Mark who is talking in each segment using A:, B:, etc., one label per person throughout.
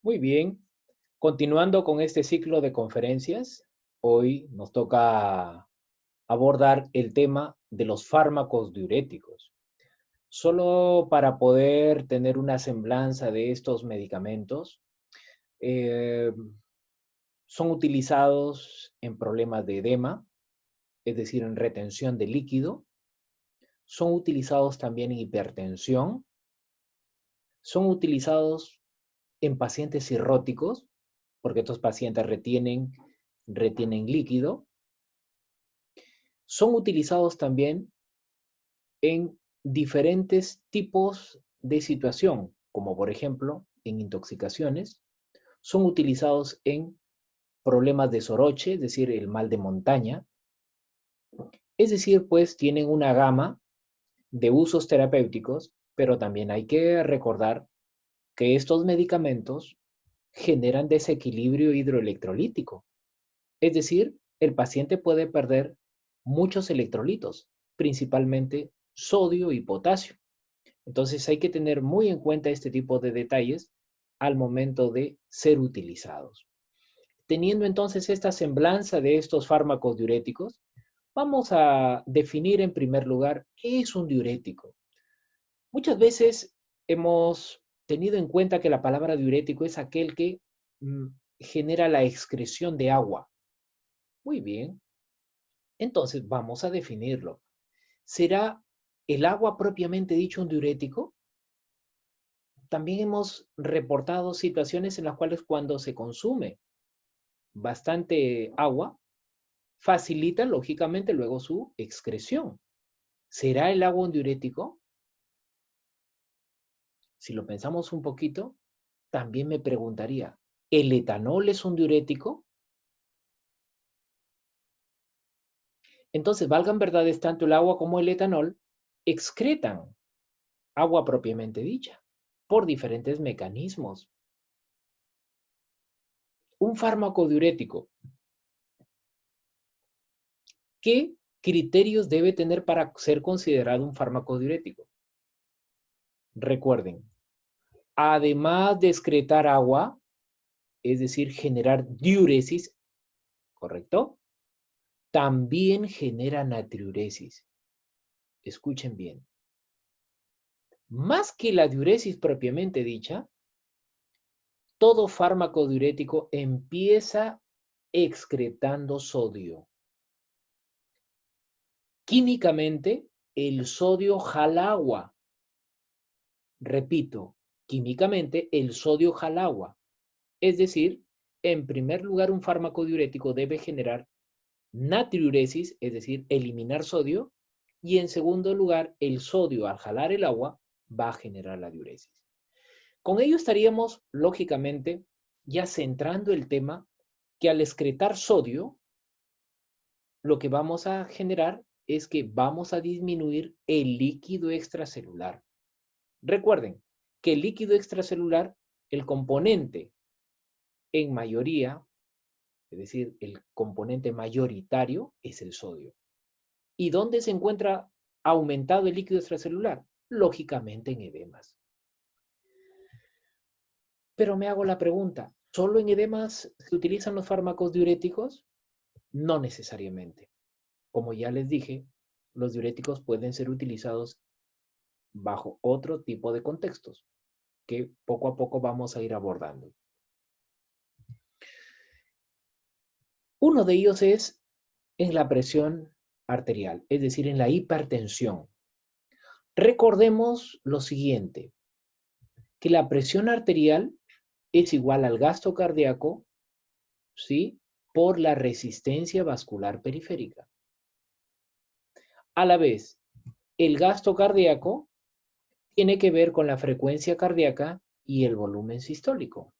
A: Muy bien. Continuando con este ciclo de conferencias, hoy nos toca abordar el tema de los fármacos diuréticos. Solo para poder tener una semblanza de estos medicamentos, eh, son utilizados en problemas de edema, es decir, en retención de líquido. Son utilizados también en hipertensión. Son utilizados en pacientes cirróticos, porque estos pacientes retienen líquido. Son utilizados también en diferentes tipos de situación, como por ejemplo en intoxicaciones. Son utilizados en problemas de soroche, es decir, el mal de montaña. Es decir, pues tienen una gama de usos terapéuticos, pero también hay que recordar que estos medicamentos generan desequilibrio hidroelectrolítico. Es decir, el paciente puede perder muchos electrolitos, principalmente sodio y potasio. Entonces hay que tener muy en cuenta este tipo de detalles al momento de ser utilizados. Teniendo entonces esta semblanza de estos fármacos diuréticos, vamos a definir en primer lugar qué es un diurético. Muchas veces hemos tenido en cuenta que la palabra diurético es aquel que mm, genera la excreción de agua. Muy bien, entonces vamos a definirlo. ¿Será el agua propiamente dicho un diurético? También hemos reportado situaciones en las cuales cuando se consume bastante agua, facilita lógicamente luego su excreción. ¿Será el agua un diurético? Si lo pensamos un poquito, también me preguntaría, ¿el etanol es un diurético? Entonces, valgan verdades, tanto el agua como el etanol excretan agua propiamente dicha por diferentes mecanismos. Un fármaco diurético, ¿qué criterios debe tener para ser considerado un fármaco diurético? Recuerden, además de excretar agua, es decir, generar diuresis, ¿correcto? También genera natriuresis. Escuchen bien. Más que la diuresis propiamente dicha, todo fármaco diurético empieza excretando sodio. Químicamente, el sodio jala agua. Repito, químicamente el sodio jala agua. Es decir, en primer lugar, un fármaco diurético debe generar natriuresis, es decir, eliminar sodio, y en segundo lugar, el sodio al jalar el agua va a generar la diuresis. Con ello estaríamos, lógicamente, ya centrando el tema que al excretar sodio, lo que vamos a generar es que vamos a disminuir el líquido extracelular. Recuerden que el líquido extracelular, el componente en mayoría, es decir, el componente mayoritario es el sodio. ¿Y dónde se encuentra aumentado el líquido extracelular? Lógicamente en edemas. Pero me hago la pregunta, ¿solo en edemas se utilizan los fármacos diuréticos? No necesariamente. Como ya les dije, los diuréticos pueden ser utilizados bajo otro tipo de contextos que poco a poco vamos a ir abordando. Uno de ellos es en la presión arterial, es decir, en la hipertensión. Recordemos lo siguiente, que la presión arterial es igual al gasto cardíaco, ¿sí? Por la resistencia vascular periférica. A la vez, el gasto cardíaco tiene que ver con la frecuencia cardíaca y el volumen sistólico.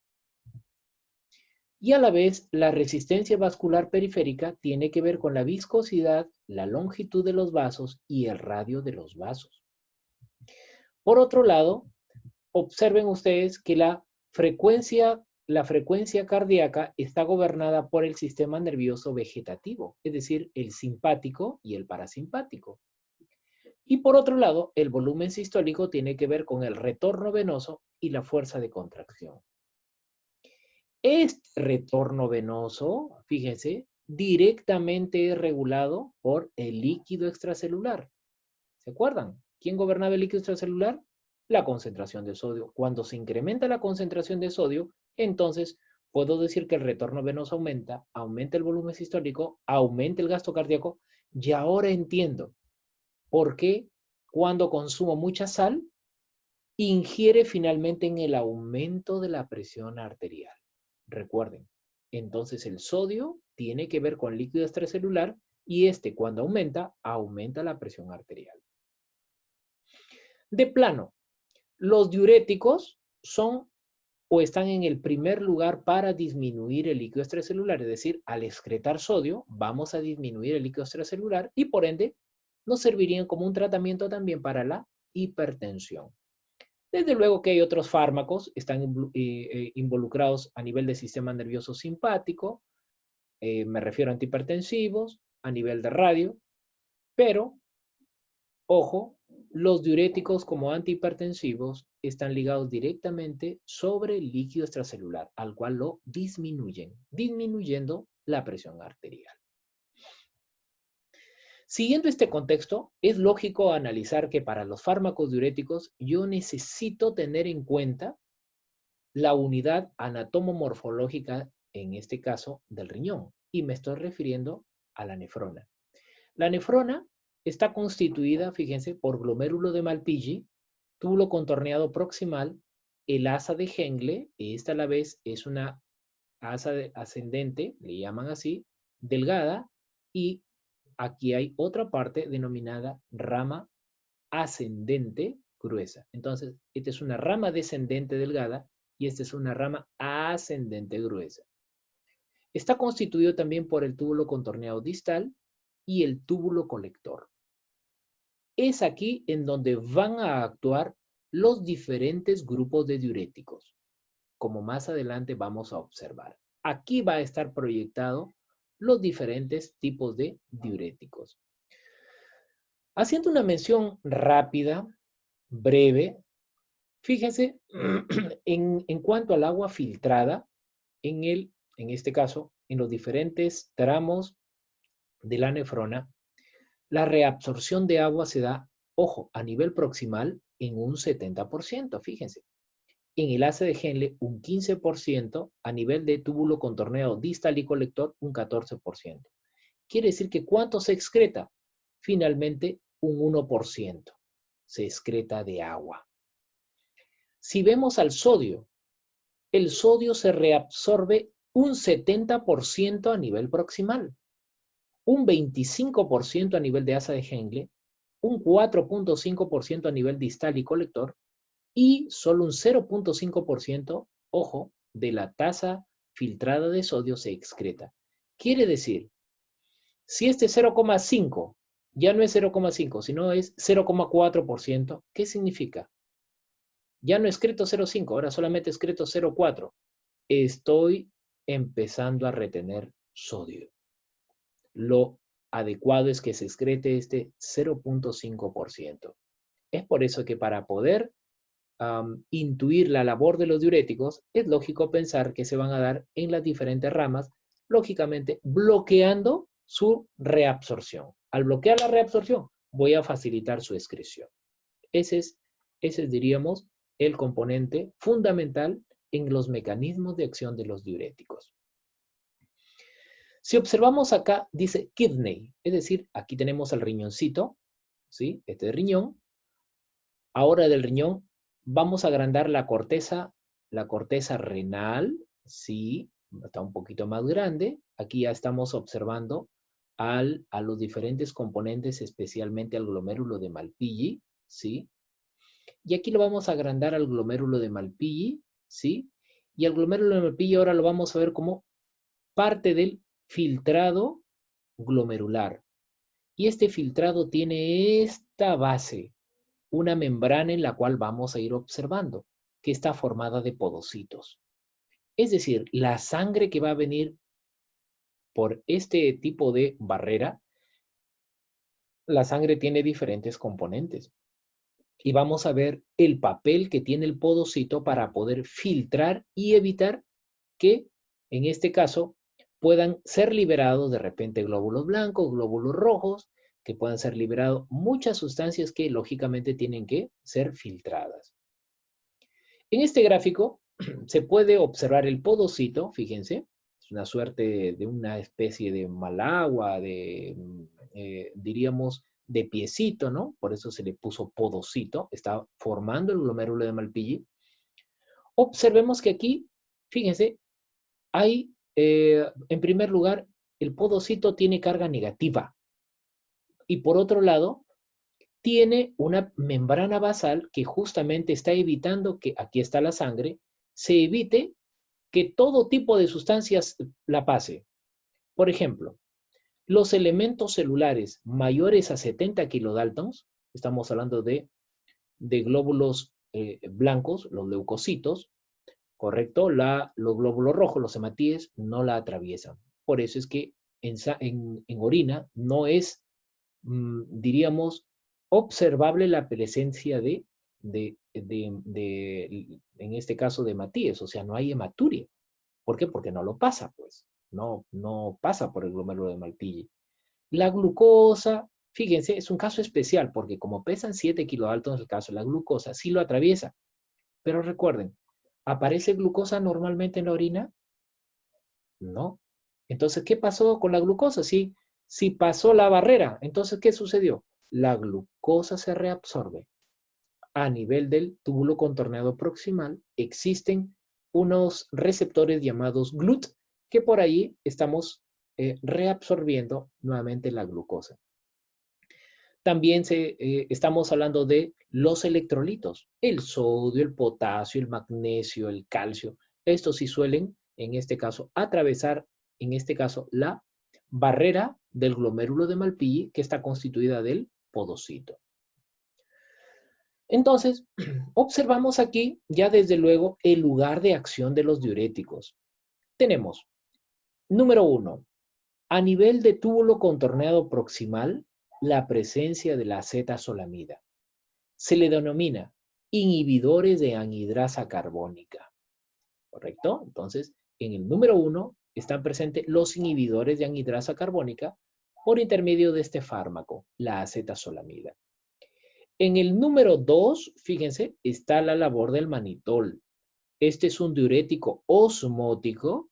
A: Y a la vez, la resistencia vascular periférica tiene que ver con la viscosidad, la longitud de los vasos y el radio de los vasos. Por otro lado, observen ustedes que la frecuencia cardíaca está gobernada por el sistema nervioso vegetativo, es decir, el simpático y el parasimpático. Y por otro lado, el volumen sistólico tiene que ver con el retorno venoso y la fuerza de contracción. Este retorno venoso, fíjense, directamente es regulado por el líquido extracelular. ¿Se acuerdan? ¿Quién gobernaba el líquido extracelular? La concentración de sodio. Cuando se incrementa la concentración de sodio, entonces puedo decir que el retorno venoso aumenta, aumenta el volumen sistólico, aumenta el gasto cardíaco, y ahora entiendo por qué cuando consumo mucha sal, ingiere finalmente en el aumento de la presión arterial. Recuerden, entonces el sodio tiene que ver con líquido extracelular y este cuando aumenta, aumenta la presión arterial. De plano, los diuréticos son o están en el primer lugar para disminuir el líquido extracelular, es decir, al excretar sodio vamos a disminuir el líquido extracelular y por ende nos servirían como un tratamiento también para la hipertensión. Desde luego que hay otros fármacos, están involucrados a nivel del sistema nervioso simpático, me refiero a antihipertensivos, a nivel de radio, pero, ojo, los diuréticos como antihipertensivos están ligados directamente sobre el líquido extracelular, al cual lo disminuyen, disminuyendo la presión arterial. Siguiendo este contexto, es lógico analizar que para los fármacos diuréticos yo necesito tener en cuenta la unidad anatomomorfológica, en este caso, del riñón. Y me estoy refiriendo a la nefrona. La nefrona está constituida, fíjense, por glomérulo de Malpighi, túbulo contorneado proximal, el asa de Henle, esta a la vez es una asa ascendente, le llaman así, delgada, y aquí hay otra parte denominada rama ascendente gruesa. Entonces, esta es una rama descendente delgada y esta es una rama ascendente gruesa. Está constituido también por el túbulo contorneado distal y el túbulo colector. Es aquí en donde van a actuar los diferentes grupos de diuréticos, como más adelante vamos a observar. Aquí va a estar proyectado los diferentes tipos de diuréticos. Haciendo una mención rápida, breve, fíjense en cuanto al agua filtrada, en este caso, en los diferentes tramos de la nefrona, la reabsorción de agua se da, ojo, a nivel proximal en un 70%, fíjense. En el asa de Henle un 15%, a nivel de túbulo contorneado distal y colector un 14%. Quiere decir que ¿cuánto se excreta? Finalmente un 1% se excreta de agua. Si vemos al sodio, el sodio se reabsorbe un 70% a nivel proximal, un 25% a nivel de asa de Henle, un 4.5% a nivel distal y colector, y solo un 0.5%, ojo, de la tasa filtrada de sodio se excreta. Quiere decir, si este 0,5 ya no es 0,5, sino es 0,4%, ¿qué significa? Ya no excreto 0,5, ahora solamente excreto 0,4. Estoy empezando a retener sodio. Lo adecuado es que se excrete este 0.5%. Es por eso que para poder intuir la labor de los diuréticos, es lógico pensar que se van a dar en las diferentes ramas, lógicamente bloqueando su reabsorción. Al bloquear la reabsorción, voy a facilitar su excreción. Ese es, diríamos, el componente fundamental en los mecanismos de acción de los diuréticos. Si observamos acá, dice kidney, es decir, aquí tenemos el riñoncito, ¿sí? Este es riñón. Ahora del riñón vamos a agrandar la corteza renal, sí, está un poquito más grande. Aquí ya estamos observando a los diferentes componentes, especialmente al glomérulo de Malpighi, ¿sí? Y aquí lo vamos a agrandar al glomérulo de Malpighi, ¿sí? Y al glomérulo de Malpighi ahora lo vamos a ver como parte del filtrado glomerular. Y este filtrado tiene esta base, una membrana en la cual vamos a ir observando, que está formada de podocitos. Es decir, la sangre que va a venir por este tipo de barrera, la sangre tiene diferentes componentes. Y vamos a ver el papel que tiene el podocito para poder filtrar y evitar que en este caso puedan ser liberados de repente glóbulos blancos, glóbulos rojos, que puedan ser liberados muchas sustancias que lógicamente tienen que ser filtradas. En este gráfico se puede observar el podocito, fíjense, es una suerte de una especie de malagua, diríamos, de piecito, ¿no? Por eso se le puso podocito, está formando el glomérulo de Malpighi. Observemos que aquí, fíjense, hay, en primer lugar, el podocito tiene carga negativa. Y por otro lado, tiene una membrana basal que justamente está evitando que, aquí está la sangre, se evite que todo tipo de sustancias la pase. Por ejemplo, los elementos celulares mayores a 70 kilodaltons, estamos hablando de glóbulos blancos, los leucocitos, ¿correcto? Los glóbulos rojos, los hematíes, no la atraviesan. Por eso es que en orina no es, diríamos, observable la presencia en este caso, de hematíes, o sea, no hay hematuria. ¿Por qué? Porque no lo pasa, pues. No pasa por el glomérulo de Malpighi. La glucosa, fíjense, es un caso especial, porque como pesan 7 kilodaltons el caso de la glucosa, sí lo atraviesa. Pero recuerden, ¿aparece glucosa normalmente en la orina? No. Entonces, ¿qué pasó con la glucosa? Sí pasó la barrera. Entonces, ¿qué sucedió? La glucosa se reabsorbe. A nivel del túbulo contorneado proximal existen unos receptores llamados GLUT que por ahí estamos reabsorbiendo nuevamente la glucosa. También estamos hablando de los electrolitos, el sodio, el potasio, el magnesio, el calcio. Estos sí suelen, en este caso, atravesar, en este caso, la barrera del glomérulo de Malpighi, que está constituida del podocito. Entonces, observamos aquí ya desde luego el lugar de acción de los diuréticos. Tenemos, número 1, a nivel de túbulo contorneado proximal, la presencia de la acetazolamida. Se le denomina inhibidores de anhidrasa carbónica, ¿correcto? Entonces, en el número 1 están presentes los inhibidores de anhidrasa carbónica por intermedio de este fármaco, la acetazolamida. En el número 2, fíjense, está la labor del manitol. Este es un diurético osmótico,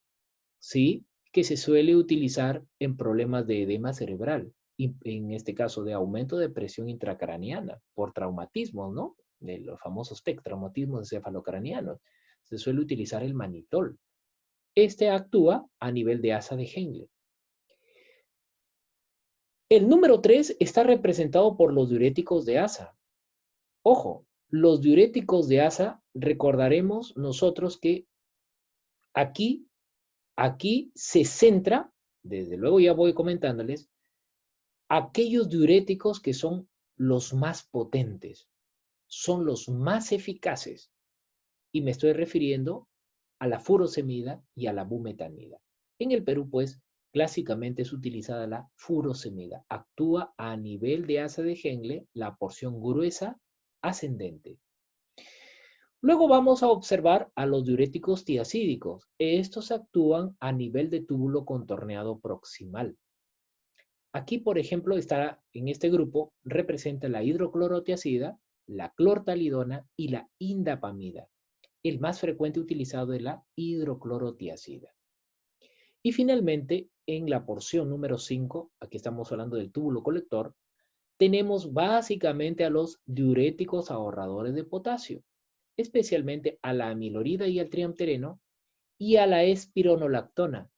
A: ¿sí? Que se suele utilizar en problemas de edema cerebral, y en este caso de aumento de presión intracraneana por traumatismos, ¿no? De los famosos TEC, traumatismos encefalocraneanos. Se suele utilizar el manitol. Este actúa a nivel de asa de Henle. El número 3 está representado por los diuréticos de asa. Ojo, los diuréticos de asa, recordaremos nosotros que aquí se centra, desde luego ya voy comentándoles, aquellos diuréticos que son los más potentes, son los más eficaces. Y me estoy refiriendo a la furosemida y a la bumetanida. En el Perú, pues, clásicamente es utilizada la furosemida. Actúa a nivel de asa de Henle, la porción gruesa ascendente. Luego vamos a observar a los diuréticos tiacídicos. Estos actúan a nivel de túbulo contorneado proximal. Aquí, por ejemplo, está en este grupo, representa la hidroclorotiazida, la clortalidona y la indapamida. El más frecuente utilizado es la hidroclorotiazida. Y finalmente, en la porción número 5, aquí estamos hablando del túbulo colector, tenemos básicamente a los diuréticos ahorradores de potasio, especialmente a la amilorida y al triamtereno y a la espironolactona.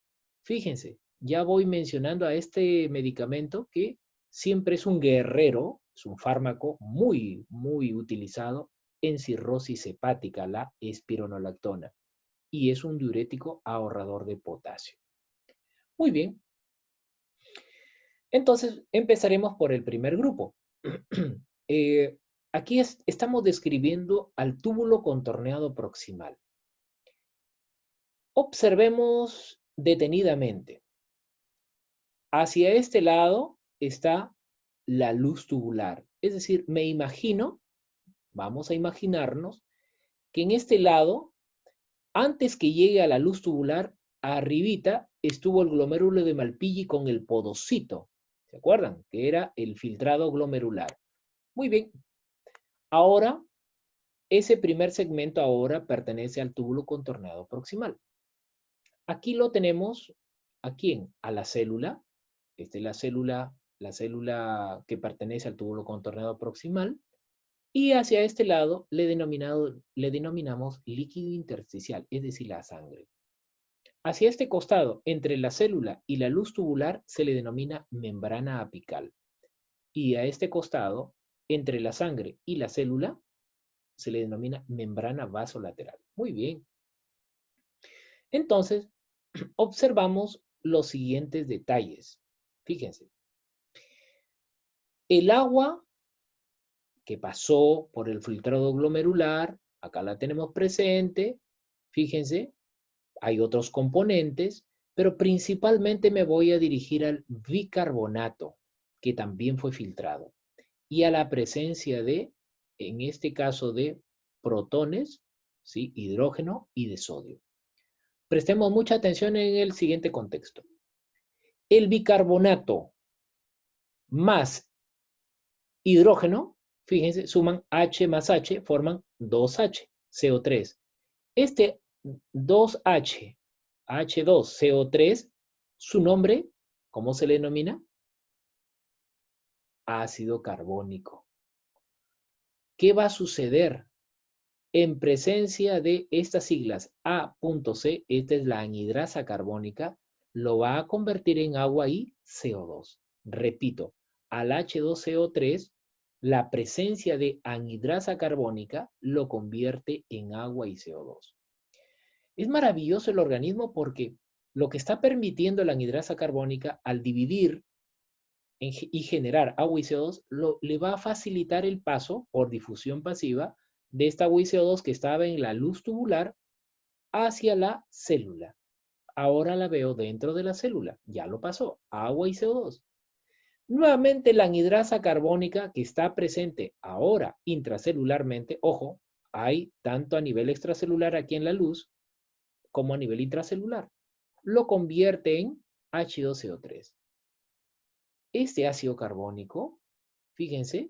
A: Fíjense, ya voy mencionando a este medicamento que siempre es un guerrero, es un fármaco muy, muy utilizado en cirrosis hepática, la espironolactona, y es un diurético ahorrador de potasio. Muy bien. Entonces, empezaremos por el primer grupo. Aquí estamos describiendo al túbulo contorneado proximal. Observemos detenidamente. Hacia este lado está la luz tubular. Es decir, me imagino, vamos a imaginarnos, que en este lado Antes que llegue a la luz tubular, arribita estuvo el glomérulo de Malpighi con el podocito. ¿Se acuerdan? Que era el filtrado glomerular. Muy bien. Ahora, ese primer segmento ahora pertenece al túbulo contorneado proximal. Aquí lo tenemos, ¿a quién? A la célula. Esta es la célula que pertenece al túbulo contorneado proximal. Y hacia este lado le denominamos líquido intersticial, es decir, la sangre. Hacia este costado, entre la célula y la luz tubular, se le denomina membrana apical. Y a este costado, entre la sangre y la célula, se le denomina membrana vasolateral. Muy bien. Entonces, observamos los siguientes detalles. Fíjense. El agua que pasó por el filtrado glomerular, acá la tenemos presente. Fíjense, hay otros componentes, pero principalmente me voy a dirigir al bicarbonato, que también fue filtrado, y a la presencia de, en este caso, de protones, ¿sí? Hidrógeno y de sodio. Prestemos mucha atención en el siguiente contexto. El bicarbonato más hidrógeno, fíjense, suman H más H, forman 2H, CO3. Este 2H, H2CO3, su nombre, ¿cómo se le denomina? Ácido carbónico. ¿Qué va a suceder en presencia de estas siglas A.C? Esta es la anhidrasa carbónica, lo va a convertir en agua y CO2. Repito, al H2CO3, la presencia de anhidrasa carbónica lo convierte en agua y CO2. Es maravilloso el organismo porque lo que está permitiendo la anhidrasa carbónica al dividir y generar agua y CO2 le va a facilitar el paso por difusión pasiva de esta agua y CO2 que estaba en la luz tubular hacia la célula. Ahora la veo dentro de la célula. Ya lo pasó. Agua y CO2. Nuevamente la anhidrasa carbónica que está presente ahora intracelularmente, ojo, hay tanto a nivel extracelular aquí en la luz como a nivel intracelular. Lo convierte en H2CO3. Este ácido carbónico, fíjense,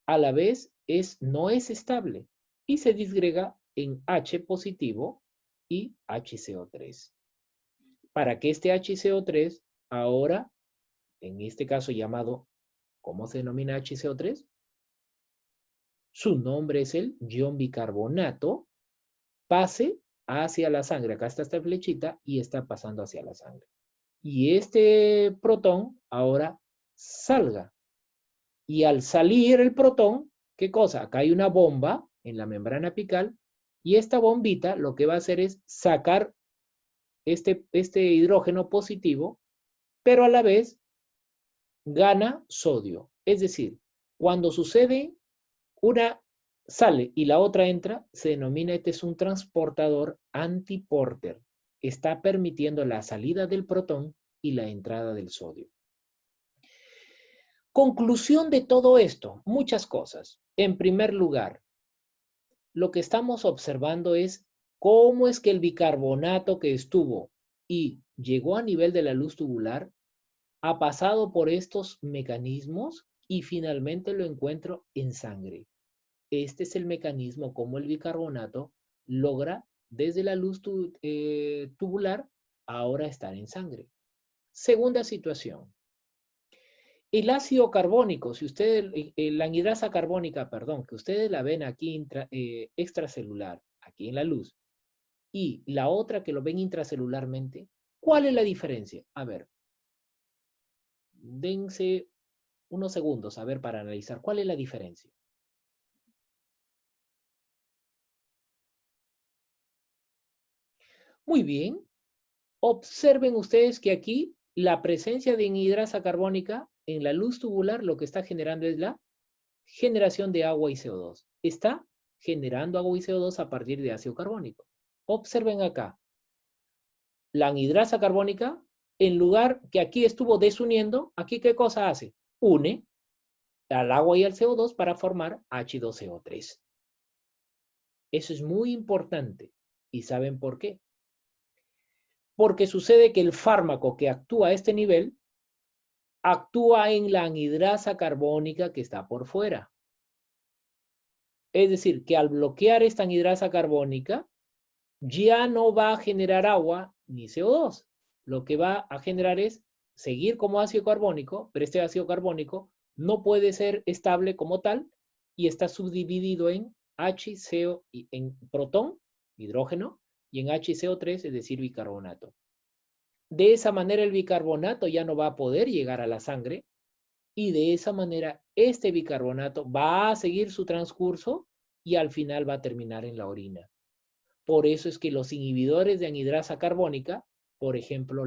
A: a la vez no es estable y se disgrega en H positivo y HCO3. Para que este HCO3 ahora, en este caso llamado, ¿cómo se denomina HCO3? Su nombre es el ion bicarbonato, pase hacia la sangre. Acá está esta flechita y está pasando hacia la sangre. Y este protón ahora salga. Y al salir el protón, ¿qué cosa? Acá hay una bomba en la membrana apical y esta bombita lo que va a hacer es sacar este hidrógeno positivo, pero a la vez gana sodio. Es decir, cuando sucede una sale y la otra entra, se denomina, este es un transportador anti-Porter. Está permitiendo la salida del protón y la entrada del sodio. Conclusión de todo esto, muchas cosas. En primer lugar, lo que estamos observando es cómo es que el bicarbonato que estuvo y llegó a nivel de la luz tubular ha pasado por estos mecanismos y finalmente lo encuentro en sangre. Este es el mecanismo como el bicarbonato logra desde la luz tubular ahora estar en sangre. Segunda situación. El ácido carbónico, si ustedes, la anhidrasa carbónica, perdón, que ustedes la ven aquí extracelular, aquí en la luz, y la otra que lo ven intracelularmente, ¿cuál es la diferencia? A ver, dense unos segundos, a ver, para analizar cuál es la diferencia. Muy bien, observen ustedes que aquí la presencia de anhidrasa carbónica en la luz tubular lo que está generando es la generación de agua y CO2. Está generando agua y CO2 a partir de ácido carbónico. Observen acá. La anhidrasa carbónica, en lugar que aquí estuvo desuniendo, aquí ¿qué cosa hace? Une al agua y al CO2 para formar H2CO3. Eso es muy importante. ¿Y saben por qué? Porque sucede que el fármaco que actúa a este nivel actúa en la anhidrasa carbónica que está por fuera. Es decir, que al bloquear esta anhidrasa carbónica, ya no va a generar agua ni CO2. Lo que va a generar es seguir como ácido carbónico, pero este ácido carbónico no puede ser estable como tal y está subdividido en HCO, en protón, hidrógeno, y en HCO3, es decir, bicarbonato. De esa manera el bicarbonato ya no va a poder llegar a la sangre y de esa manera este bicarbonato va a seguir su transcurso y al final va a terminar en la orina. Por eso es que los inhibidores de anhidrasa carbónica, por ejemplo,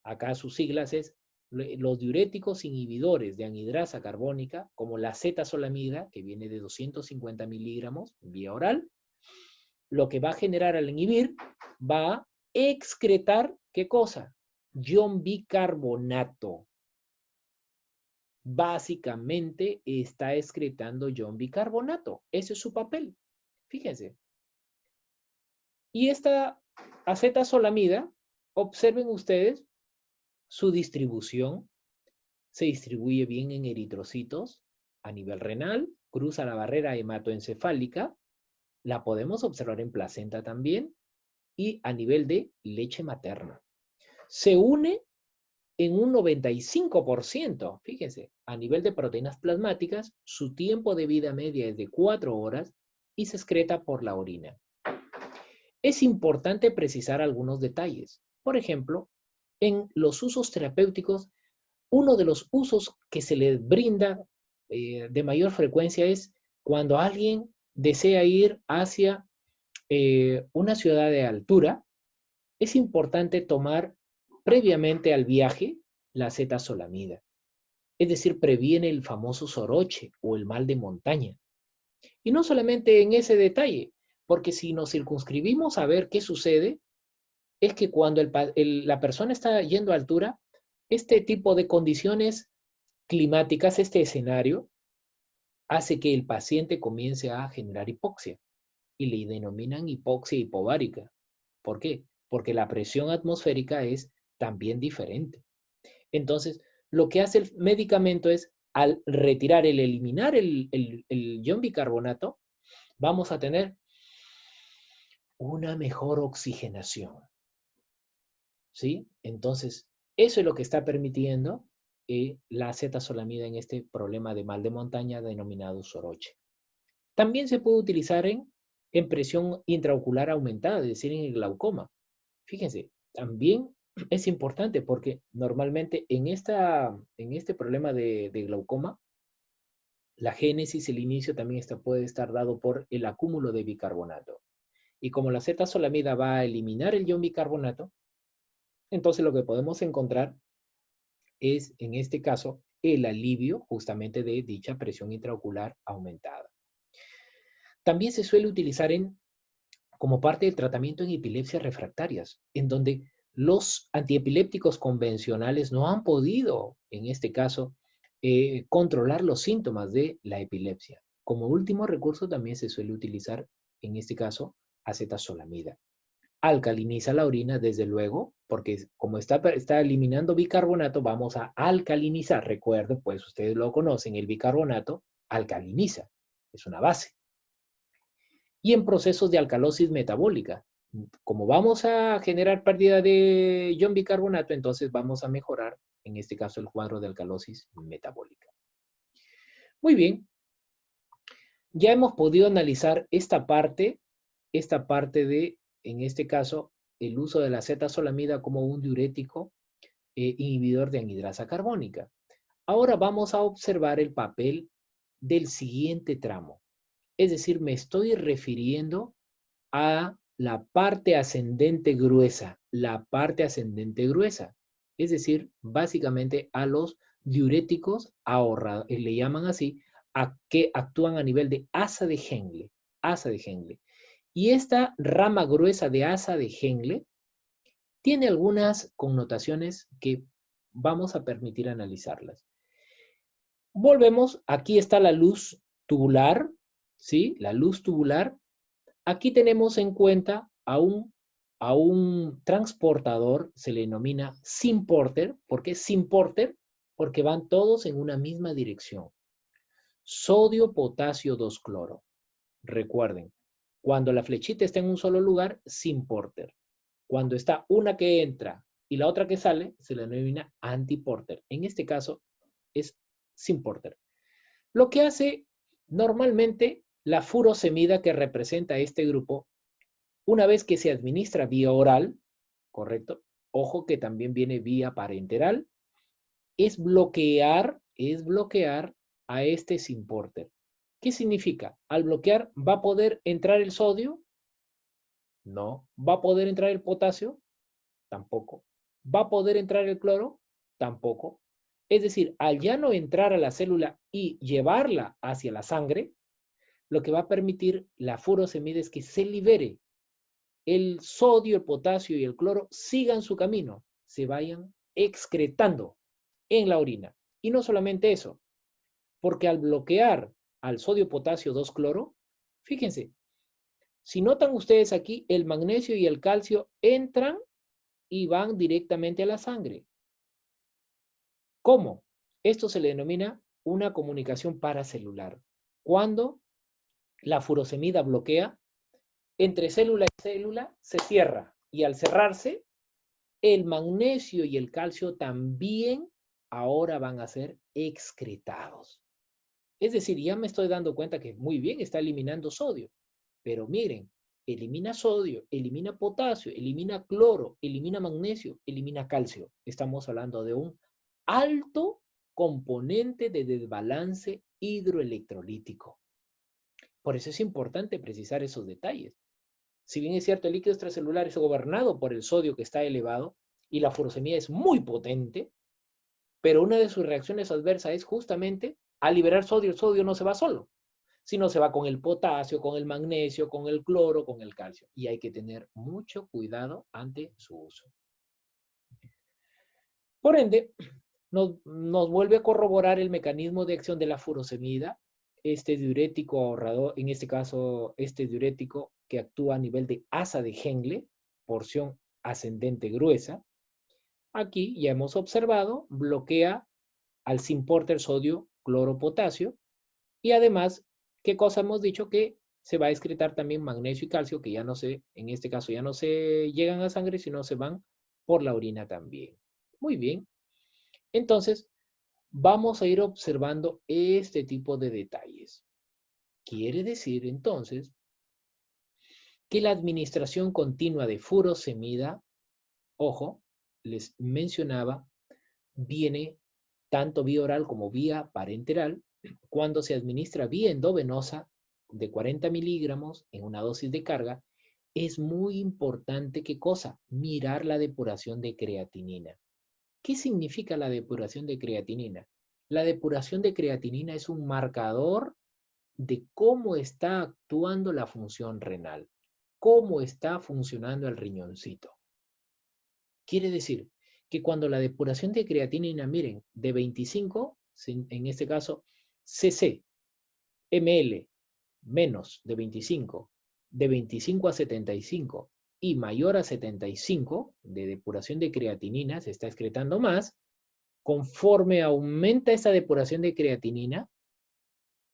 A: acá sus siglas es los diuréticos inhibidores de anhidrasa carbónica, como la Z-solamida, que viene de 250 miligramos vía oral, lo que va a generar al inhibir, va a excretar, ¿qué cosa? Ion bicarbonato. Básicamente está excretando ion bicarbonato. Ese es su papel. Fíjense. Y esta acetazolamida, observen ustedes su distribución. Se distribuye bien en eritrocitos a nivel renal, cruza la barrera hematoencefálica, la podemos observar en placenta también y a nivel de leche materna. Se une en un 95%, fíjense, a nivel de proteínas plasmáticas, su tiempo de vida media es de 4 horas y se excreta por la orina. Es importante precisar algunos detalles. Por ejemplo, en los usos terapéuticos, uno de los usos que se le brinda de mayor frecuencia es cuando alguien desea ir hacia una ciudad de altura, es importante tomar previamente al viaje la acetazolamida. Es decir, previene el famoso soroche o el mal de montaña. Y no solamente en ese detalle, porque si nos circunscribimos a ver qué sucede, es que cuando la persona está yendo a altura, este tipo de condiciones climáticas, este escenario, hace que el paciente comience a generar hipoxia y le denominan hipoxia hipovárica. ¿Por qué? Porque la presión atmosférica es también diferente. Entonces, lo que hace el medicamento es, al retirar, eliminar el ion bicarbonato, vamos a tener una mejor oxigenación. ¿Sí? Entonces, eso es lo que está permitiendo la acetazolamida en este problema de mal de montaña denominado soroche. También se puede utilizar en presión intraocular aumentada, es decir, en el glaucoma. Fíjense, también es importante porque normalmente en este problema de glaucoma, la génesis, el inicio también puede estar dado por el acúmulo de bicarbonato. Y como la acetazolamida va a eliminar el ion bicarbonato, entonces lo que podemos encontrar es, en este caso, el alivio justamente de dicha presión intraocular aumentada. También se suele utilizar como parte del tratamiento en epilepsias refractarias, en donde los antiepilépticos convencionales no han podido, en este caso, controlar los síntomas de la epilepsia. Como último recurso también se suele utilizar, en este caso, acetazolamida. Alcaliniza la orina, desde luego, porque como está eliminando bicarbonato, vamos a alcalinizar. Recuerden, pues ustedes lo conocen, el bicarbonato alcaliniza, es una base. Y en procesos de alcalosis metabólica, como vamos a generar pérdida de ion bicarbonato, entonces vamos a mejorar, en este caso, el cuadro de alcalosis metabólica. Muy bien. Ya hemos podido analizar esta parte de, en este caso, el uso de la acetazolamida como un diurético inhibidor de anhidrasa carbónica. Ahora vamos a observar el papel del siguiente tramo. Es decir, me estoy refiriendo a la parte ascendente gruesa, es decir, básicamente a los diuréticos ahorrados, le llaman así, que actúan a nivel de asa de Henle. Y esta rama gruesa de asa de Henle tiene algunas connotaciones que vamos a permitir analizarlas. Volvemos, aquí está la luz tubular, ¿sí? La luz tubular. Aquí tenemos en cuenta a un transportador se le denomina symporter. ¿Por qué symporter? Porque van todos en una misma dirección. Sodio, potasio, 2-cloro. Recuerden, cuando la flechita está en un solo lugar, symporter. Cuando está una que entra y la otra que sale, se le denomina antiporter. En este caso, es symporter. Lo que hace normalmente la furosemida que representa este grupo, una vez que se administra vía oral, ¿correcto? Ojo que también viene vía parenteral, es bloquear a este symporter. ¿Qué significa? Al bloquear, ¿va a poder entrar el sodio? No. ¿Va a poder entrar el potasio? Tampoco. ¿Va a poder entrar el cloro? Tampoco. Es decir, al ya no entrar a la célula y llevarla hacia la sangre, lo que va a permitir la furosemida es que se libere. El sodio, el potasio y el cloro sigan su camino, se vayan excretando en la orina. Y no solamente eso, porque al bloquear al sodio, potasio, 2-cloro, fíjense, si notan ustedes aquí, el magnesio y el calcio entran y van directamente a la sangre. ¿Cómo? Esto se le denomina una comunicación paracelular. Cuando la furosemida bloquea, entre célula y célula se cierra. Y al cerrarse, el magnesio y el calcio también ahora van a ser excretados. Es decir, ya me estoy dando cuenta que muy bien está eliminando sodio. Pero miren, elimina sodio, elimina potasio, elimina cloro, elimina magnesio, elimina calcio. Estamos hablando de un alto componente de desbalance hidroelectrolítico. Por eso es importante precisar esos detalles. Si bien es cierto, el líquido extracelular es gobernado por el sodio que está elevado y la furosemida es muy potente, pero una de sus reacciones adversas es justamente al liberar sodio, el sodio no se va solo, sino se va con el potasio, con el magnesio, con el cloro, con el calcio. Y hay que tener mucho cuidado ante su uso. Por ende, nos vuelve a corroborar el mecanismo de acción de la furosemida, este diurético ahorrador, en este caso, este diurético que actúa a nivel de asa de Henle, porción ascendente gruesa. Aquí ya hemos observado, bloquea al symporter sodio, cloro, potasio, y además, ¿qué cosa hemos dicho? Que se va a excretar también magnesio y calcio, que ya no se, en este caso ya no se llegan a sangre, sino se van por la orina también. Muy bien. Entonces, vamos a ir observando este tipo de detalles. Quiere decir entonces que la administración continua de furosemida, ojo, les mencionaba, viene tanto vía oral como vía parenteral. Cuando se administra vía endovenosa de 40 miligramos en una dosis de carga, es muy importante, ¿qué cosa? Mirar la depuración de creatinina. ¿Qué significa la depuración de creatinina? La depuración de creatinina es un marcador de cómo está actuando la función renal, cómo está funcionando el riñoncito. Quiere decir que cuando la depuración de creatinina, miren, de 25, en este caso, cc, ml, menos de 25 a 75 y mayor a 75 de depuración de creatinina, se está excretando más. Conforme aumenta esa depuración de creatinina,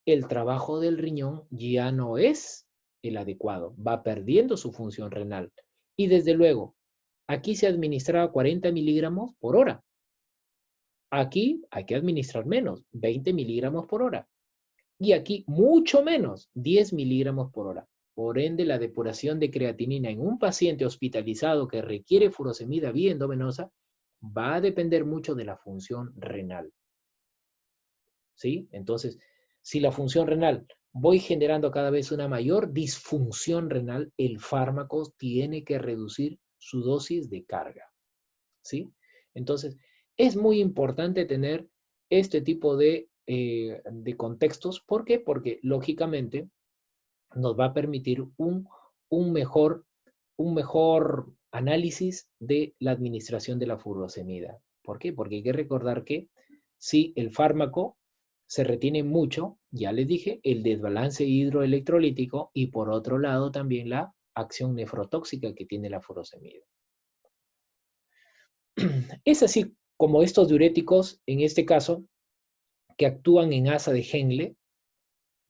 A: el trabajo del riñón ya no es el adecuado, va perdiendo su función renal. Y desde luego, aquí se administraba 40 miligramos por hora. Aquí hay que administrar menos, 20 miligramos por hora. Y aquí mucho menos, 10 miligramos por hora. Por ende, la depuración de creatinina en un paciente hospitalizado que requiere furosemida vía endovenosa va a depender mucho de la función renal. ¿Sí? Entonces, si la función renal voy generando cada vez una mayor disfunción renal, el fármaco tiene que reducir su dosis de carga. ¿Sí? Entonces, es muy importante tener este tipo de contextos. ¿Por qué? Porque lógicamente nos va a permitir un mejor análisis de la administración de la furosemida. ¿Por qué? Porque hay que recordar que si el fármaco se retiene mucho, ya les dije, el desbalance hidroelectrolítico y por otro lado también la acción nefrotóxica que tiene la furosemida. Es así como estos diuréticos, en este caso, que actúan en asa de Henle,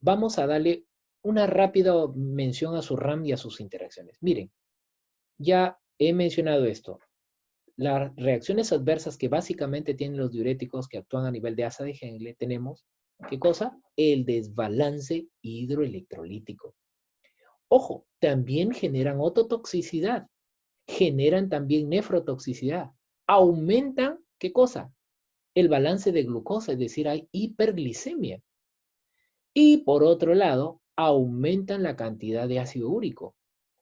A: vamos a darle una rápida mención a su RAM y a sus interacciones. Miren, ya he mencionado esto. Las reacciones adversas que básicamente tienen los diuréticos que actúan a nivel de asa de Henle, tenemos, ¿qué cosa? El desbalance hidroelectrolítico. Ojo, también generan ototoxicidad, generan también nefrotoxicidad, aumentan, ¿qué cosa? El balance de glucosa, es decir, hay hiperglicemia. Y por otro lado, aumentan la cantidad de ácido úrico.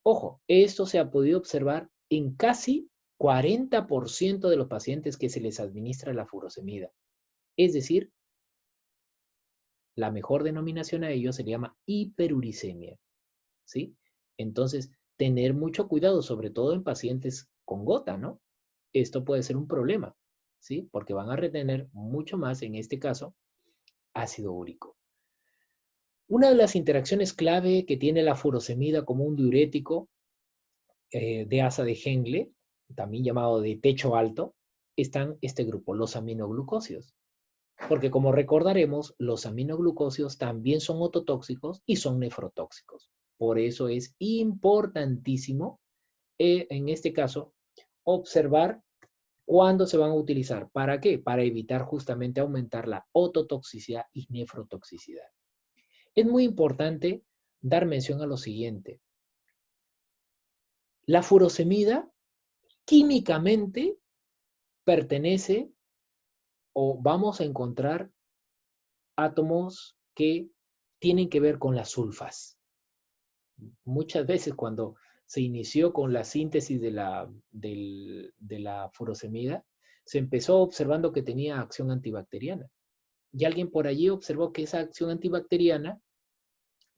A: Ojo, esto se ha podido observar en casi 40% de los pacientes que se les administra la furosemida. Es decir, la mejor denominación a ello se llama hiperuricemia, ¿sí? Entonces, tener mucho cuidado, sobre todo en pacientes con gota, ¿no? Esto puede ser un problema, ¿sí? Porque van a retener mucho más, en este caso, ácido úrico. Una de las interacciones clave que tiene la furosemida como un diurético de asa de Henle, también llamado de techo alto, están este grupo, los aminoglucósidos. Porque como recordaremos, los aminoglucósidos también son ototóxicos y son nefrotóxicos. Por eso es importantísimo, en este caso, observar cuándo se van a utilizar. ¿Para qué? Para evitar justamente aumentar la ototoxicidad y nefrotoxicidad. Es muy importante dar mención a lo siguiente. La furosemida químicamente pertenece o vamos a encontrar átomos que tienen que ver con las sulfas. Muchas veces cuando se inició con la síntesis de la furosemida, se empezó observando que tenía acción antibacteriana. Y alguien por allí observó que esa acción antibacteriana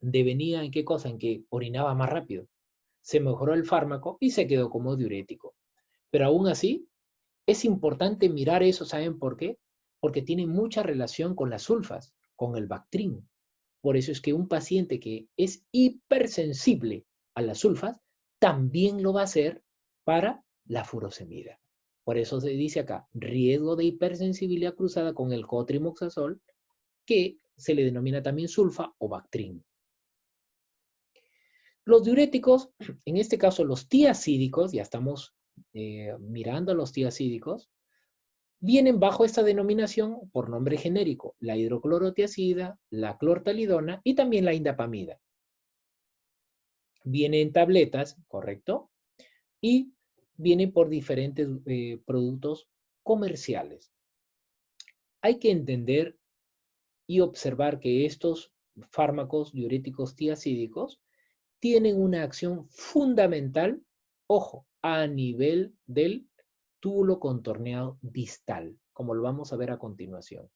A: devenía en qué cosa, en que orinaba más rápido. Se mejoró el fármaco y se quedó como diurético. Pero aún así, es importante mirar eso, ¿saben por qué? Porque tiene mucha relación con las sulfas, con el Bactrim. Por eso es que un paciente que es hipersensible a las sulfas, también lo va a hacer para la furosemida. Por eso se dice acá, riesgo de hipersensibilidad cruzada con el cotrimoxazol, que se le denomina también sulfa o Bactrim. Los diuréticos, en este caso los tiacídicos, ya estamos mirando a los tiacídicos, vienen bajo esta denominación por nombre genérico, la hidroclorotiazida, la clortalidona y también la indapamida. Viene en tabletas, ¿correcto? Y vienen por diferentes productos comerciales. Hay que entender y observar que estos fármacos diuréticos tiacídicos tienen una acción fundamental, ojo, a nivel del túbulo contorneado distal, como lo vamos a ver a continuación.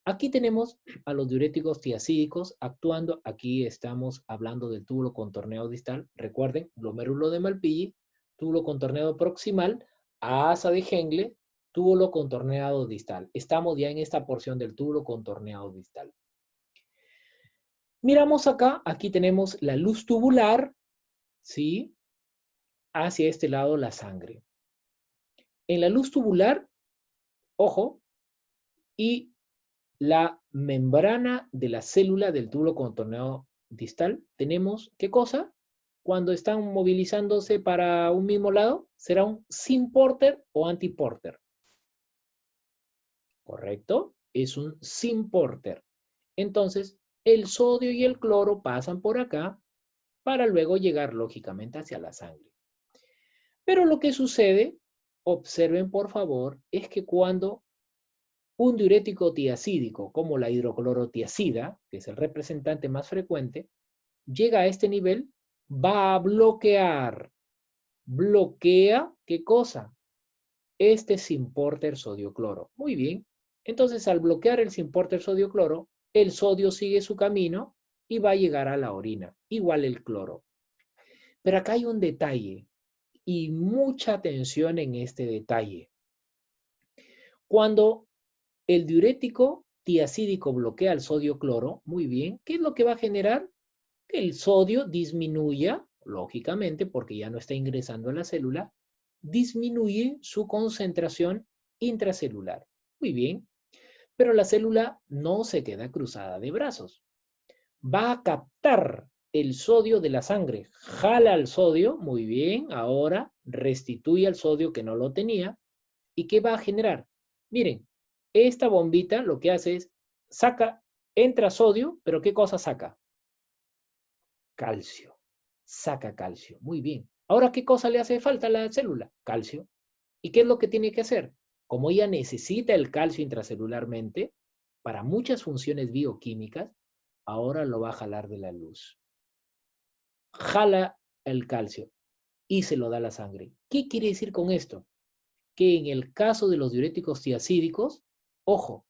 A: Aquí tenemos a los diuréticos tiacídicos actuando. Aquí estamos hablando del túbulo contorneado distal. Recuerden, glomérulo de Malpighi, túbulo contorneado proximal, asa de Henle, túbulo contorneado distal. Estamos ya en esta porción del túbulo contorneado distal. Miramos acá, aquí tenemos la luz tubular, ¿sí? Hacia este lado la sangre. En la luz tubular, ojo, y la membrana de la célula del túbulo contorneado distal, tenemos, ¿qué cosa? Cuando están movilizándose para un mismo lado, será un syn-porter o anti-porter. ¿Correcto? Es un syn-porter. Entonces, el sodio y el cloro pasan por acá para luego llegar lógicamente hacia la sangre. Pero lo que sucede, observen por favor, es que cuando un diurético tiacídico como la hidroclorotiazida, que es el representante más frecuente, llega a este nivel, va a bloquear. ¿Bloquea qué cosa? Este syn-porter sodio-cloro. Muy bien. Entonces, al bloquear el syn-porter sodio-cloro, el sodio sigue su camino y va a llegar a la orina. Igual el cloro. Pero acá hay un detalle y mucha atención en este detalle. Cuando el diurético tiacídico bloquea el sodio-cloro, muy bien, ¿qué es lo que va a generar? Que el sodio disminuya, lógicamente, porque ya no está ingresando a la célula, disminuye su concentración intracelular. Muy bien, pero la célula no se queda cruzada de brazos. Va a captar el sodio de la sangre, jala el sodio, muy bien, ahora restituye el sodio que no lo tenía. ¿Y qué va a generar? Miren, esta bombita lo que hace es, entra sodio, pero ¿qué cosa saca? Calcio. Saca calcio. Muy bien. Ahora, ¿qué cosa le hace falta a la célula? Calcio. ¿Y qué es lo que tiene que hacer? Como ella necesita el calcio intracelularmente para muchas funciones bioquímicas, ahora lo va a jalar de la luz. Jala el calcio y se lo da a la sangre. ¿Qué quiere decir con esto? Que en el caso de los diuréticos tiacídicos, ojo,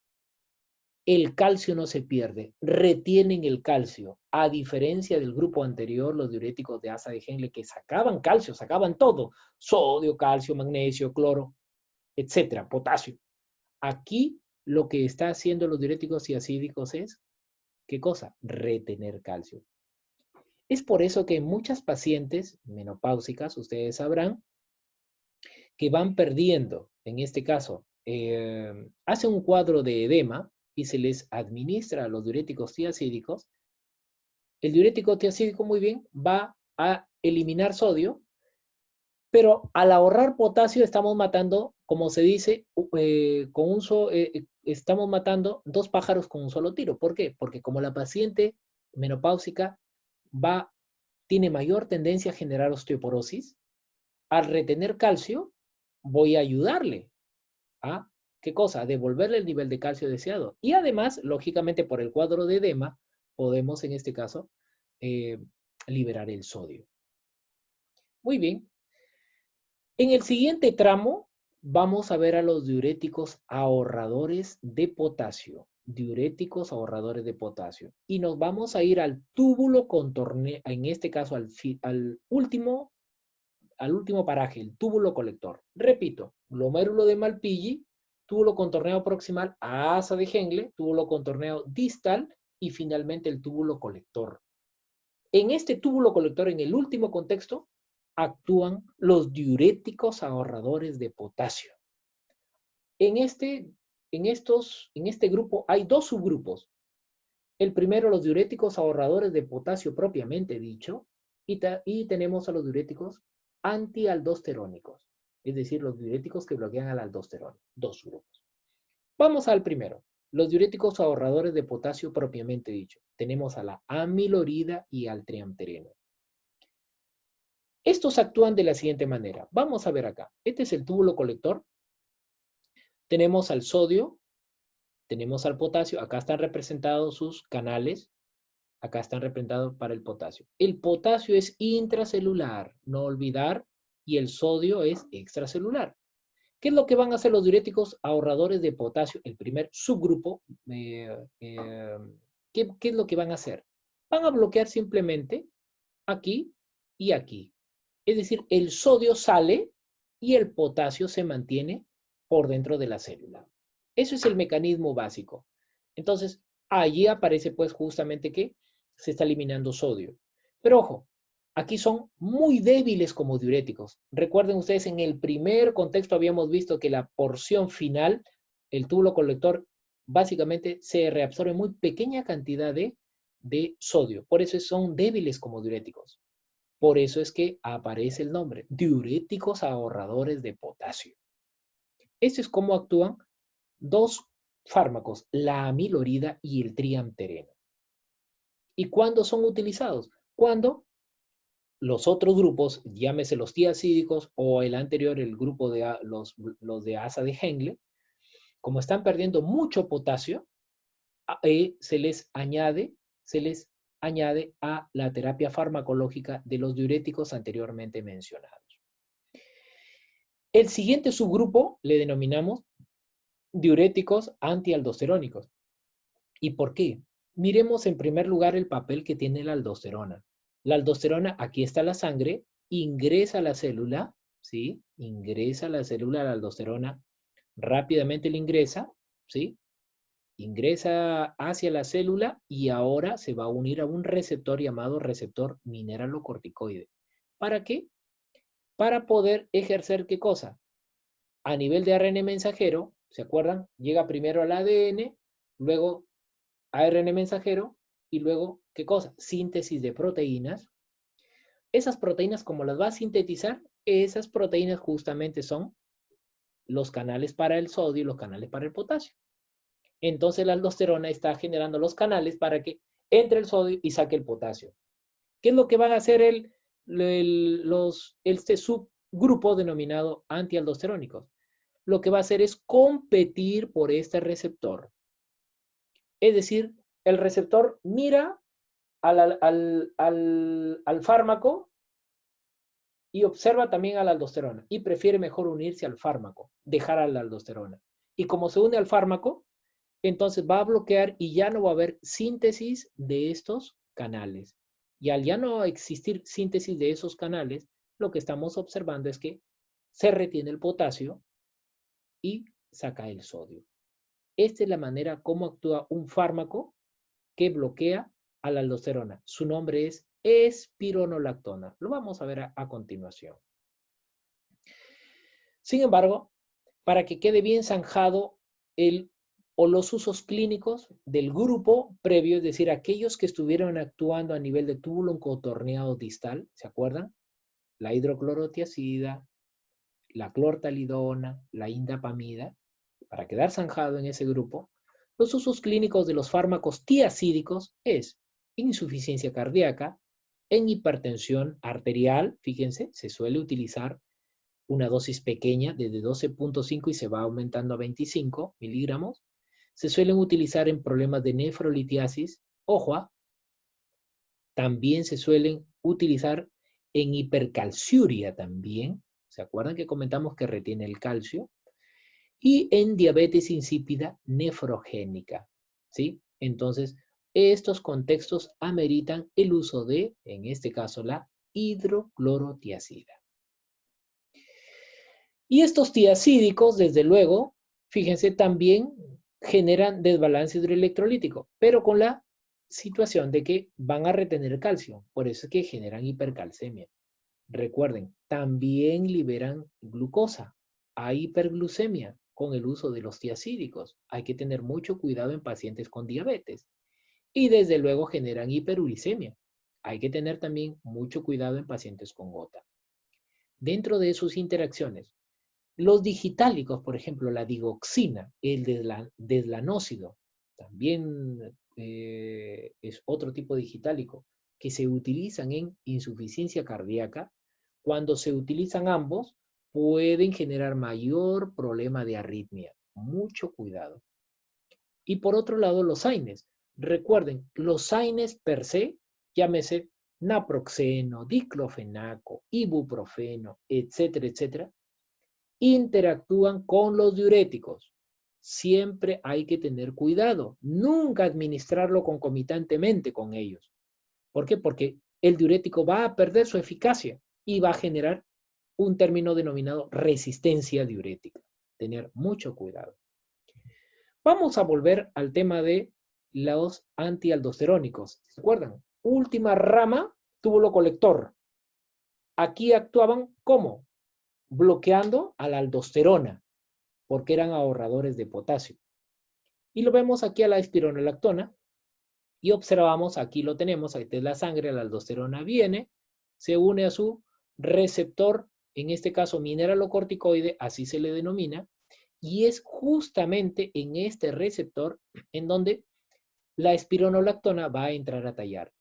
A: el calcio no se pierde, retienen el calcio. A diferencia del grupo anterior, los diuréticos de asa de Henle que sacaban calcio, sacaban todo, sodio, calcio, magnesio, cloro, etcétera, potasio. Aquí lo que está haciendo los diuréticos tiacídicos es, ¿qué cosa? Retener calcio. Es por eso que muchas pacientes menopáusicas, ustedes sabrán, que van perdiendo, en este caso, hace un cuadro de edema y se les administra a los diuréticos tiacídicos, el diurético tiacídico muy bien va a eliminar sodio, pero al ahorrar potasio estamos matando, como se dice, estamos matando dos pájaros con un solo tiro. ¿Por qué? Porque como la paciente menopáusica tiene mayor tendencia a generar osteoporosis, al retener calcio, voy a ayudarle a, ¿qué cosa? A devolverle el nivel de calcio deseado. Y además, lógicamente, por el cuadro de edema, podemos, en este caso, eh, liberar el sodio. Muy bien. En el siguiente tramo, vamos a ver a los diuréticos ahorradores de potasio. Diuréticos ahorradores de potasio. Y nos vamos a ir al túbulo contorneo, en este caso al último paraje, el túbulo colector. Repito, glomérulo de Malpighi, túbulo contorneo proximal a asa de Henle, túbulo contorneo distal y finalmente el túbulo colector. En este túbulo colector, en el último contexto, actúan los diuréticos ahorradores de potasio. En este grupo hay dos subgrupos. El primero, los diuréticos ahorradores de potasio propiamente dicho, y tenemos a los diuréticos antialdosterónicos, es decir, los diuréticos que bloquean a la aldosterona, dos grupos. Vamos al primero, los diuréticos ahorradores de potasio propiamente dicho. Tenemos a la amilorida y al triamtereno. Estos actúan de la siguiente manera. Vamos a ver acá. Este es el túbulo colector. Tenemos al sodio, tenemos al potasio. Acá están representados sus canales. Acá están representados para el potasio. El potasio es intracelular, no olvidar, y el sodio es extracelular. ¿Qué es lo que van a hacer los diuréticos ahorradores de potasio? El primer subgrupo, ¿qué es lo que van a hacer? Van a bloquear simplemente aquí y aquí. Es decir, el sodio sale y el potasio se mantiene por dentro de la célula. Eso es el mecanismo básico. Entonces, allí aparece pues justamente que se está eliminando sodio. Pero ojo, aquí son muy débiles como diuréticos. Recuerden ustedes, en el primer contexto habíamos visto que la porción final, el túbulo colector, básicamente se reabsorbe muy pequeña cantidad de sodio. Por eso son débiles como diuréticos. Por eso es que aparece el nombre, diuréticos ahorradores de potasio. Esto es cómo actúan dos fármacos, la amilorida y el triamtereno. ¿Y cuándo son utilizados? Cuando los otros grupos, llámese los tiacídicos o el anterior, el grupo de los de asa de Henle, como están perdiendo mucho potasio, se les añade a la terapia farmacológica de los diuréticos anteriormente mencionados. El siguiente subgrupo le denominamos diuréticos antialdosterónicos. ¿Y por qué? Miremos en primer lugar el papel que tiene la aldosterona. La aldosterona, aquí está la sangre, ingresa a la célula, ¿sí? Ingresa a la célula la aldosterona, rápidamente le ingresa, ¿sí? Ingresa hacia la célula y ahora se va a unir a un receptor llamado receptor mineralocorticoide. ¿Para qué? Para poder ejercer ¿qué cosa? A nivel de ARN mensajero, ¿se acuerdan? Llega primero al ADN, luego ARN mensajero y luego, ¿qué cosa? Síntesis de proteínas. Esas proteínas, como las va a sintetizar, esas proteínas justamente son los canales para el sodio y los canales para el potasio. Entonces la aldosterona está generando los canales para que entre el sodio y saque el potasio. ¿Qué es lo que van a hacer este subgrupo denominado antialdosterónicos? Lo que va a hacer es competir por este receptor. Es decir, el receptor mira al fármaco y observa también a la aldosterona y prefiere mejor unirse al fármaco, dejar a la aldosterona. Y como se une al fármaco, entonces va a bloquear y ya no va a haber síntesis de estos canales. Y al ya no existir síntesis de esos canales, lo que estamos observando es que se retiene el potasio y saca el sodio. Esta es la manera como actúa un fármaco que bloquea a la aldosterona. Su nombre es espironolactona. Lo vamos a ver a continuación. Sin embargo, para que quede bien zanjado los usos clínicos del grupo previo, es decir, aquellos que estuvieron actuando a nivel de túbulo oncotorneado distal, ¿se acuerdan? La hidroclorotiazida, la clortalidona, la indapamida, para quedar zanjado en ese grupo, los usos clínicos de los fármacos tiazídicos es insuficiencia cardíaca, en hipertensión arterial, fíjense, se suele utilizar una dosis pequeña, desde 12.5 y se va aumentando a 25 miligramos. Se suelen utilizar en problemas de nefrolitiasis. Ojo, también se suelen utilizar en hipercalciuria también. ¿Se acuerdan que comentamos que retiene el calcio? Y en diabetes insípida nefrogénica, ¿sí? Entonces, estos contextos ameritan el uso de, en este caso, la hidroclorotiazida. Y estos tiazídicos, desde luego, fíjense, también generan desbalance hidroelectrolítico, pero con la situación de que van a retener calcio, por eso es que generan hipercalcemia. Recuerden, también liberan glucosa. Hay hiperglucemia con el uso de los tiazídicos. Hay que tener mucho cuidado en pacientes con diabetes. Y desde luego generan hiperuricemia. Hay que tener también mucho cuidado en pacientes con gota. Dentro de sus interacciones, los digitálicos, por ejemplo, la digoxina, el deslanócido, también es otro tipo de digitálico que se utilizan en insuficiencia cardíaca. Cuando se utilizan ambos, pueden generar mayor problema de arritmia. Mucho cuidado. Y por otro lado, los AINES. Recuerden, los AINES per se, llámese naproxeno, diclofenaco, ibuprofeno, etcétera, etcétera, interactúan con los diuréticos. Siempre hay que tener cuidado. Nunca administrarlo concomitantemente con ellos. ¿Por qué? Porque el diurético va a perder su eficacia y va a generar un término denominado resistencia diurética. Tener mucho cuidado. Vamos a volver al tema de los antialdosterónicos. ¿Se acuerdan? Última rama, túbulo colector. Aquí actuaban ¿cómo? Bloqueando a la aldosterona, porque eran ahorradores de potasio. Y lo vemos aquí a la espironolactona y observamos, aquí lo tenemos, ahí está la sangre, la aldosterona viene, se une a su receptor, en este caso mineralocorticoide, así se le denomina, y es justamente en este receptor en donde la espironolactona va a entrar a tallar.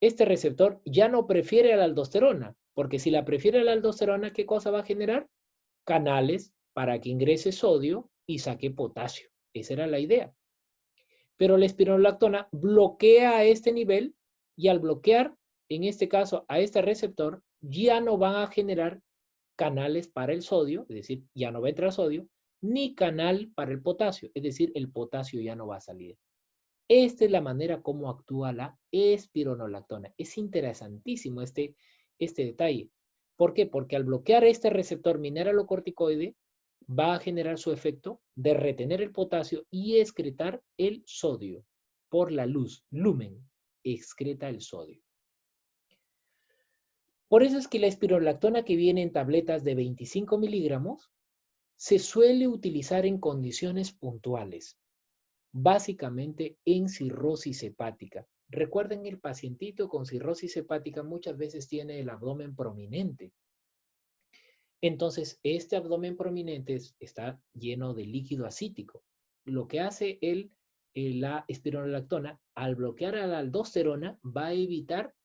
A: Este receptor ya no prefiere a la aldosterona, porque si la prefiere a la aldosterona, ¿qué cosa va a generar? Canales para que ingrese sodio y saque potasio. Esa era la idea. Pero la espironolactona bloquea a este nivel y al bloquear, en este caso, a este receptor, ya no van a generar canales para el sodio, es decir, ya no va a entrar sodio, ni canal para el potasio, es decir, el potasio ya no va a salir. Esta es la manera como actúa la espironolactona. Es interesantísimo este detalle. ¿Por qué? Porque al bloquear este receptor mineralocorticoide, va a generar su efecto de retener el potasio y excretar el sodio. Por la luz, lumen, excreta el sodio. Por eso es que la espironolactona que viene en tabletas de 25 miligramos se suele utilizar en condiciones puntuales, básicamente en cirrosis hepática. Recuerden, el pacientito con cirrosis hepática muchas veces tiene el abdomen prominente. Entonces, este abdomen prominente está lleno de líquido acítico. Lo que hace la espironolactona, al bloquear a la aldosterona, va a evitar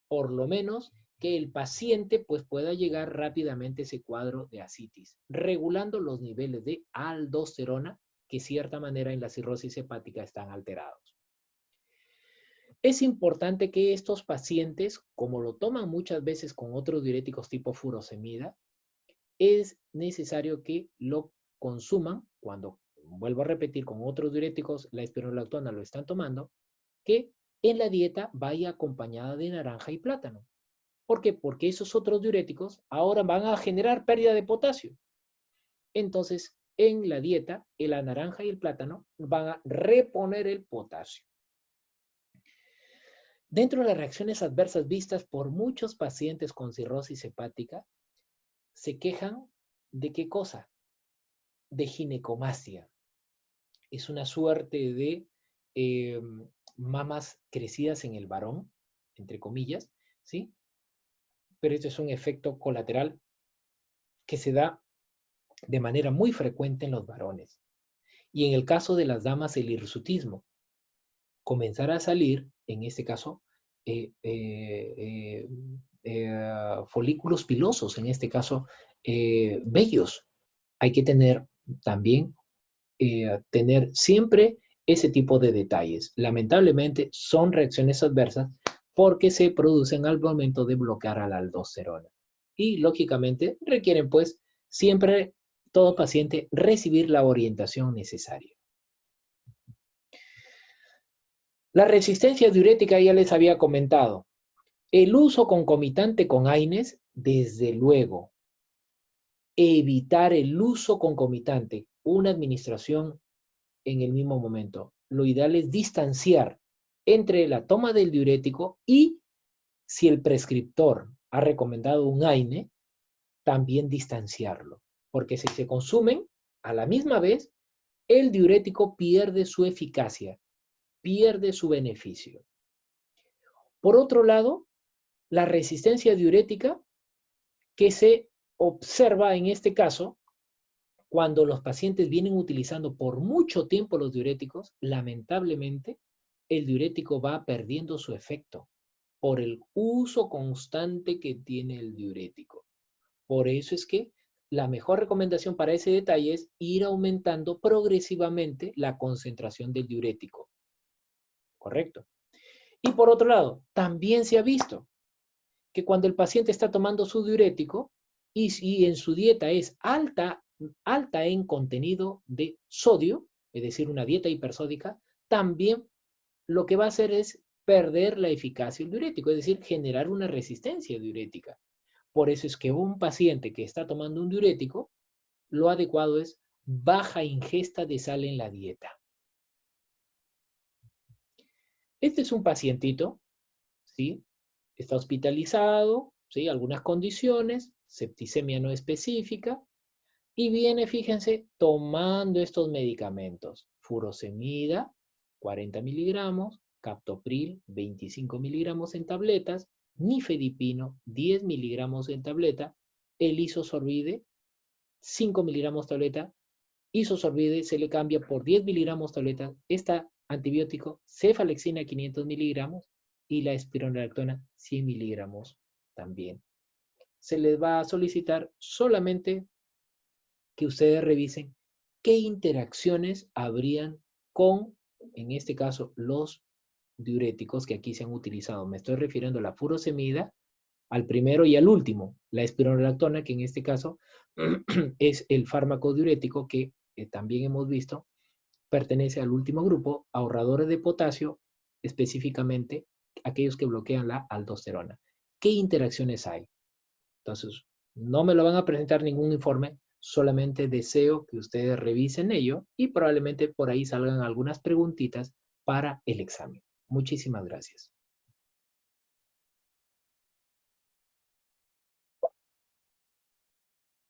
A: por lo menos que el paciente pues, pueda llegar rápidamente a ese cuadro de ascitis, regulando los niveles de aldosterona que de cierta manera en la cirrosis hepática están alterados. Es importante que estos pacientes, como lo toman muchas veces con otros diuréticos tipo furosemida, es necesario que lo consuman cuando, vuelvo a repetir, con otros diuréticos, la espironolactona lo están tomando, que en la dieta vaya acompañada de naranja y plátano. ¿Por qué? Porque esos otros diuréticos ahora van a generar pérdida de potasio. Entonces, en la dieta, la naranja y el plátano van a reponer el potasio. Dentro de las reacciones adversas vistas por muchos pacientes con cirrosis hepática, se quejan de ¿qué cosa? De ginecomastia. Es una suerte de mamas crecidas en el varón, entre comillas, ¿sí? Pero esto es un efecto colateral que se da de manera muy frecuente en los varones. Y en el caso de las damas, el hirsutismo. Comenzar a salir, en este caso, folículos pilosos, en este caso, vellos. Hay que tener también, tener siempre ese tipo de detalles. Lamentablemente son reacciones adversas porque se producen al momento de bloquear a la aldosterona. Y lógicamente requieren pues siempre todo paciente recibir la orientación necesaria. La resistencia diurética ya les había comentado. El uso concomitante con AINES, desde luego. Evitar el uso concomitante, una administración en el mismo momento. Lo ideal es distanciar entre la toma del diurético y, si el prescriptor ha recomendado un AINE, también distanciarlo. Porque si se consumen a la misma vez, el diurético pierde su eficacia, pierde su beneficio. Por otro lado, la resistencia diurética que se observa en este caso cuando los pacientes vienen utilizando por mucho tiempo los diuréticos, lamentablemente el diurético va perdiendo su efecto por el uso constante que tiene el diurético. Por eso es que la mejor recomendación para ese detalle es ir aumentando progresivamente la concentración del diurético. ¿Correcto? Y por otro lado, también se ha visto que cuando el paciente está tomando su diurético y en su dieta es alta en contenido de sodio, es decir, una dieta hipersódica, también lo que va a hacer es perder la eficacia del diurético, es decir, generar una resistencia diurética. Por eso es que un paciente que está tomando un diurético, lo adecuado es baja ingesta de sal en la dieta. Este es un pacientito, ¿sí? Está hospitalizado, ¿sí? Algunas condiciones, septicemia no específica, y viene, fíjense, tomando estos medicamentos. Furosemida, 40 miligramos, captopril, 25 miligramos en tabletas, nifedipino, 10 miligramos en tableta, el isosorbide, 5 miligramos tableta, isosorbide se le cambia por 10 miligramos tableta, esta antibiótico, cefalexina, 500 miligramos, y la espironolactona, 100 miligramos también. Se les va a solicitar solamente que ustedes revisen qué interacciones habrían con, en este caso, los diuréticos que aquí se han utilizado. Me estoy refiriendo a la furosemida, al primero y al último, la espironolactona, que en este caso es el fármaco diurético que también hemos visto, pertenece al último grupo, ahorradores de potasio, específicamente aquellos que bloquean la aldosterona. ¿Qué interacciones hay? Entonces, no me lo van a presentar ningún informe, solamente deseo que ustedes revisen ello y probablemente por ahí salgan algunas preguntitas para el examen. Muchísimas gracias.